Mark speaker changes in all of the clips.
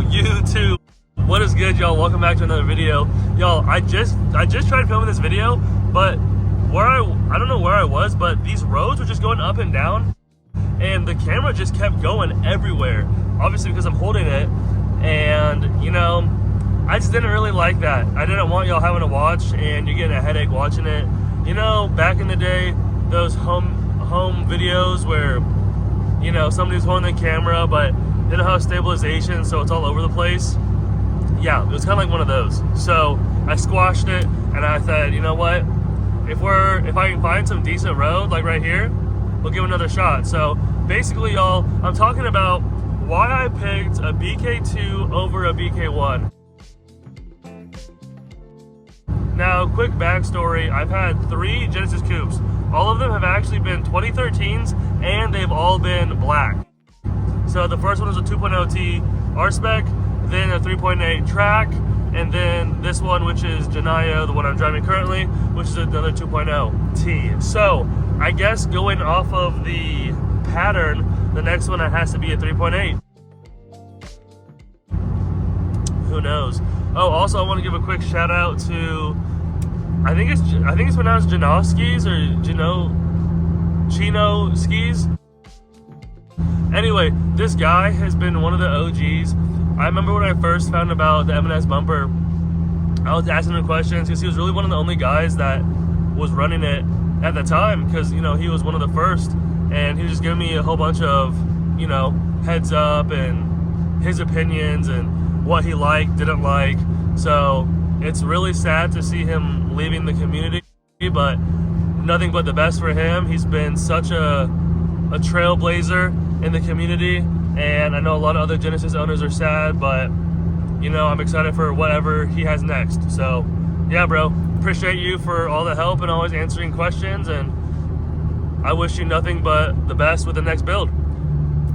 Speaker 1: YouTube. What is good, y'all? Welcome back to another video. Y'all, I just tried filming this video, but I don't know where I was, but these roads were just going up and down, and the camera just kept going everywhere. Obviously because I'm holding it, and you know, I just didn't really like that. I didn't want y'all having to watch and you're getting a headache watching it. You know, back in the day, those home videos where, you know, somebody's holding the camera but they don't have stabilization, so it's all over the place. Yeah, it was kind of like one of those. So I squashed it, and I said, you know what? If I can find some decent road, like right here, we'll give it another shot. So basically, y'all, I'm talking about why I picked a BK2 over a BK1. Now, quick backstory, I've had 3 Genesis Coupes. All of them have actually been 2013s, and they've all been black. So the first one was a 2.0T R-Spec, then a 3.8 track, and then this one, which is Gimme, the one I'm driving currently, which is another 2.0T. So I guess going off of the pattern, the next one has to be a 3.8. Who knows? Oh, also I want to give a quick shout out to, I think it's pronounced Gino Skis or Chino Skis. Anyway, this guy has been one of the OGs. I remember when I first found about the M&S bumper, I was asking him questions because he was really one of the only guys that was running it at the time, because, you know, he was one of the first, and he was just giving me a whole bunch of, you know, heads up and his opinions and what he liked, didn't like. So it's really sad to see him leaving the community, but nothing but the best for him. He's been such a trailblazer in the community, and I know a lot of other Genesis owners are sad, but you know, I'm excited for whatever he has next. So yeah, bro, appreciate you for all the help and always answering questions, and I wish you nothing but the best with the next build.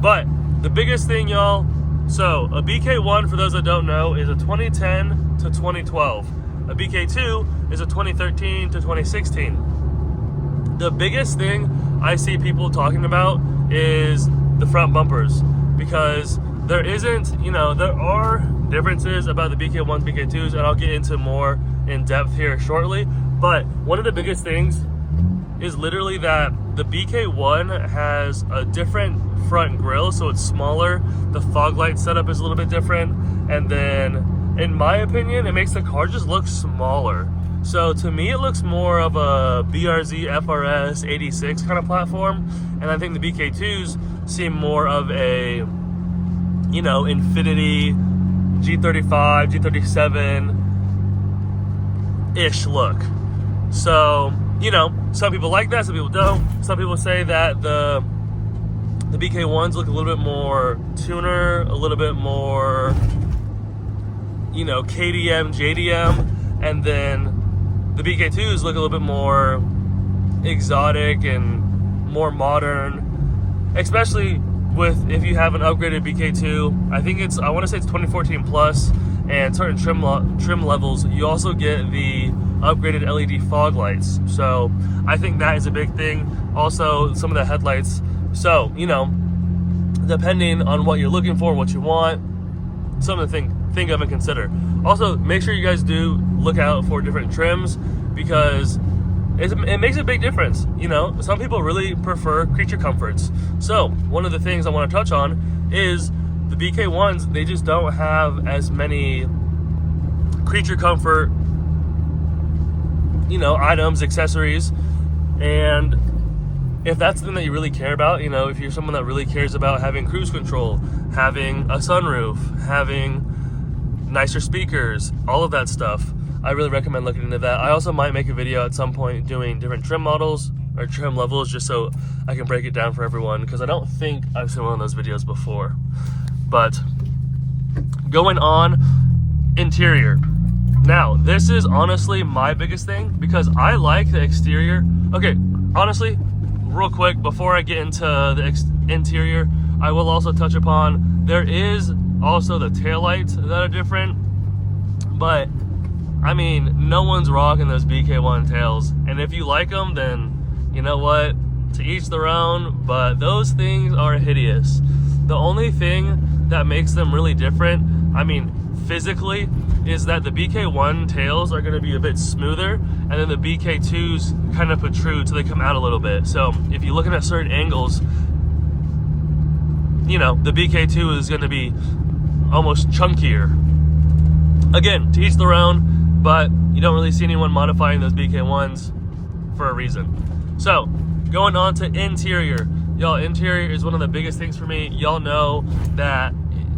Speaker 1: But the biggest thing, y'all, so a BK1, for those that don't know, is a 2010 to 2012. A BK2 is a 2013 to 2016. The biggest thing I see people talking about is the front bumpers, because there isn't, you know, there are differences about the BK1s, BK2s, and I'll get into more in depth here shortly. But one of the biggest things is literally that the BK1 has a different front grille, so it's smaller. The fog light setup is a little bit different, and then in my opinion, it makes the car just look smaller. So to me, it looks more of a BRZ FRS 86 kind of platform, and I think the BK2s seem more of a, you know, Infinity G35, G37-ish look. So, you know, some people like that, some people don't. Some people say that the BK1s look a little bit more tuner, a little bit more, you know, KDM, JDM, and then the BK2s look a little bit more exotic and more modern, especially with, if you have an upgraded BK2, I want to say it's 2014 plus, and certain trim levels, you also get the upgraded LED fog lights. So I think that is a big thing. Also, some of the headlights. So, you know, depending on what you're looking for, what you want, something to think of and consider. Also, make sure you guys do look out for different trims, because it makes a big difference. You know, some people really prefer creature comforts. So one of the things I want to touch on is the BK1s. They just don't have as many creature comfort, you know, items, accessories. And if that's something that you really care about, you know, if you're someone that really cares about having cruise control, having a sunroof, having nicer speakers, all of that stuff, I really recommend looking into that. I also might make a video at some point doing different trim models or trim levels, just so I can break it down for everyone, because I don't think I've seen one of those videos before. But going on, interior. Now, this is honestly my biggest thing, because I like the exterior. Okay, honestly, real quick, before I get into the interior, I will also touch upon, there is also the taillights that are different, but I mean, no one's rocking those BK1 tails, and if you like them, then you know what, to each their own, but those things are hideous. The only thing that makes them really different, I mean, physically, is that the BK1 tails are going to be a bit smoother, and then the BK2s kind of protrude so they come out a little bit. So if you're looking at certain angles, you know, the BK2 is going to be almost chunkier. Again, to each their own, but you don't really see anyone modifying those BK1s for a reason. So, going on to interior. Y'all, interior is one of the biggest things for me. Y'all know that,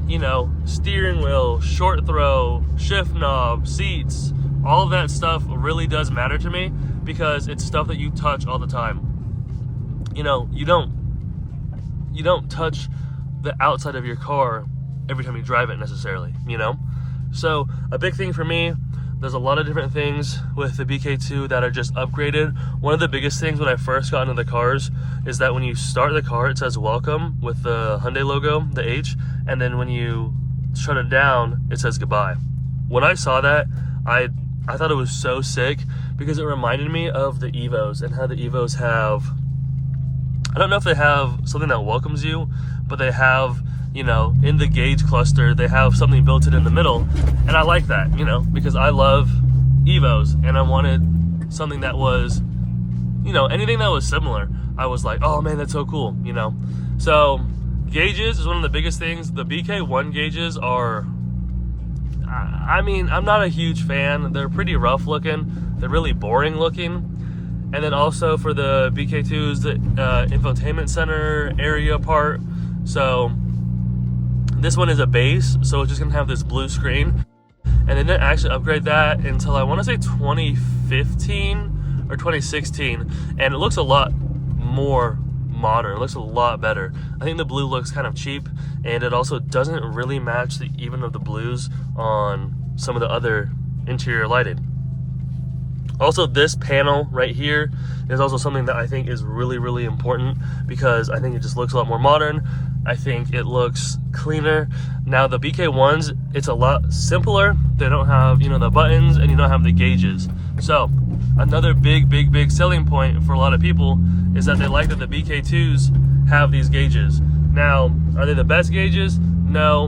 Speaker 1: you know, steering wheel, short throw, shift knob, seats, all of that stuff really does matter to me because it's stuff that you touch all the time. You know, you don't touch the outside of your car every time you drive it necessarily, you know? So a big thing for me, there's a lot of different things with the BK2 that are just upgraded. One of the biggest things when I first got into the cars is that when you start the car, it says welcome with the Hyundai logo, the H, and then when you shut it down, it says goodbye. When I saw that, I thought it was so sick because it reminded me of the Evos and how the Evos have, I don't know if they have something that welcomes you, but they have, you know, in the gauge cluster, they have something built in the middle. And I like that, you know, because I love Evos and I wanted something that was, you know, anything that was similar. I was like, oh man, that's so cool, you know. So gauges is one of the biggest things. The BK1 gauges are, I mean, I'm not a huge fan. They're pretty rough looking. They're really boring looking. And then also for the BK2s, the infotainment center area part. So this one is a base, so it's just gonna have this blue screen. And they didn't actually upgrade that until I wanna say 2015 or 2016. And it looks a lot more modern. It looks a lot better. I think the blue looks kind of cheap, and it also doesn't really match the even of the blues on some of the other interior lighting. Also, this panel right here is also something that I think is really, really important because I think it just looks a lot more modern. I think it looks cleaner. Now the BK1s, it's a lot simpler. They don't have, you know, the buttons, and you don't have the gauges. So another big selling point for a lot of people is that they like that the BK2s have these gauges. Now, are they the best gauges? No.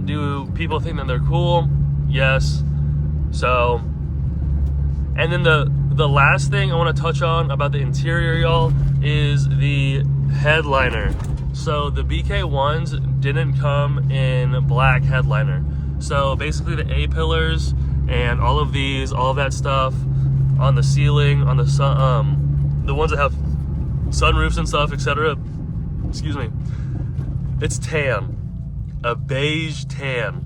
Speaker 1: Do people think that they're cool? Yes. So, and then the last thing I want to touch on about the interior, y'all, is the headliner. So the BK1s didn't come in black headliner. So basically the A-pillars and all of these, all of that stuff on the ceiling, on the sun, the ones that have sunroofs and stuff, etc. Excuse me. It's tan, a beige tan.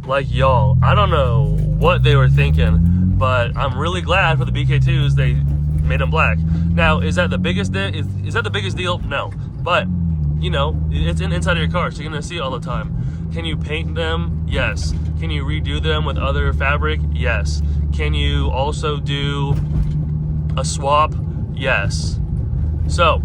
Speaker 1: Like, y'all, I don't know what they were thinking, but I'm really glad for the BK2s they made them black. Now, is that the biggest is that the biggest deal? No, but you know, it's inside of your car, so you're gonna see it all the time. Can you paint them? Yes. Can you redo them with other fabric? Yes. Can you also do a swap? Yes. So,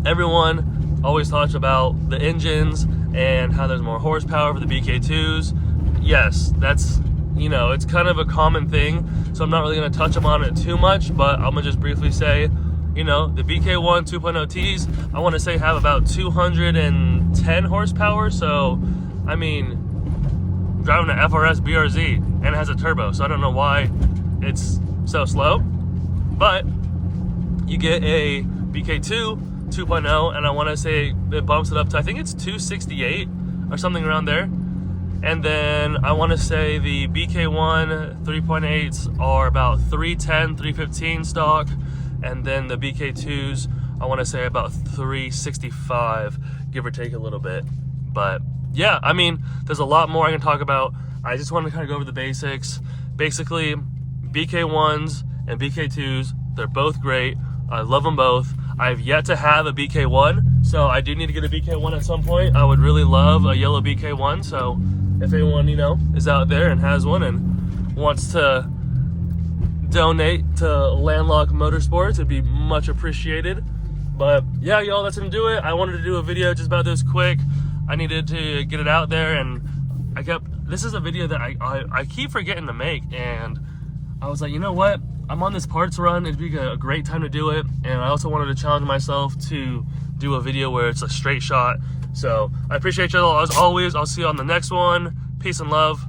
Speaker 1: everyone always talks about the engines and how there's more horsepower for the BK2s. Yes, that's, you know, it's kind of a common thing, so I'm not really going to touch on it too much, but I'm going to just briefly say, you know, the BK1 2.0 Ts, I want to say have about 210 horsepower, so, I mean, driving an FRS BRZ, and it has a turbo, so I don't know why it's so slow, but you get a BK2 2.0, and I want to say it bumps it up to, I think it's 268 or something around there. And then I want to say the BK1 3.8s are about 310, 315 stock, and then the BK2s I want to say about 365, give or take a little bit. But yeah, I mean, there's a lot more I can talk about. I just want to kind of go over the basics. Basically, BK1s and BK2s, they're both great. I love them both. I've yet to have a BK1, so I do need to get a BK1 at some point. I would really love a yellow BK1, so if anyone, you know, is out there and has one and wants to donate to Landlocked Motorsports, it'd be much appreciated. But yeah, y'all, that's gonna do it. I wanted to do a video just about this quick. I needed to get it out there, and this is a video that I keep forgetting to make, and I was like, you know what? I'm on this parts run. It'd be a great time to do it. And I also wanted to challenge myself to do a video where it's a straight shot. So I appreciate y'all as always. I'll see you on the next one. Peace and love.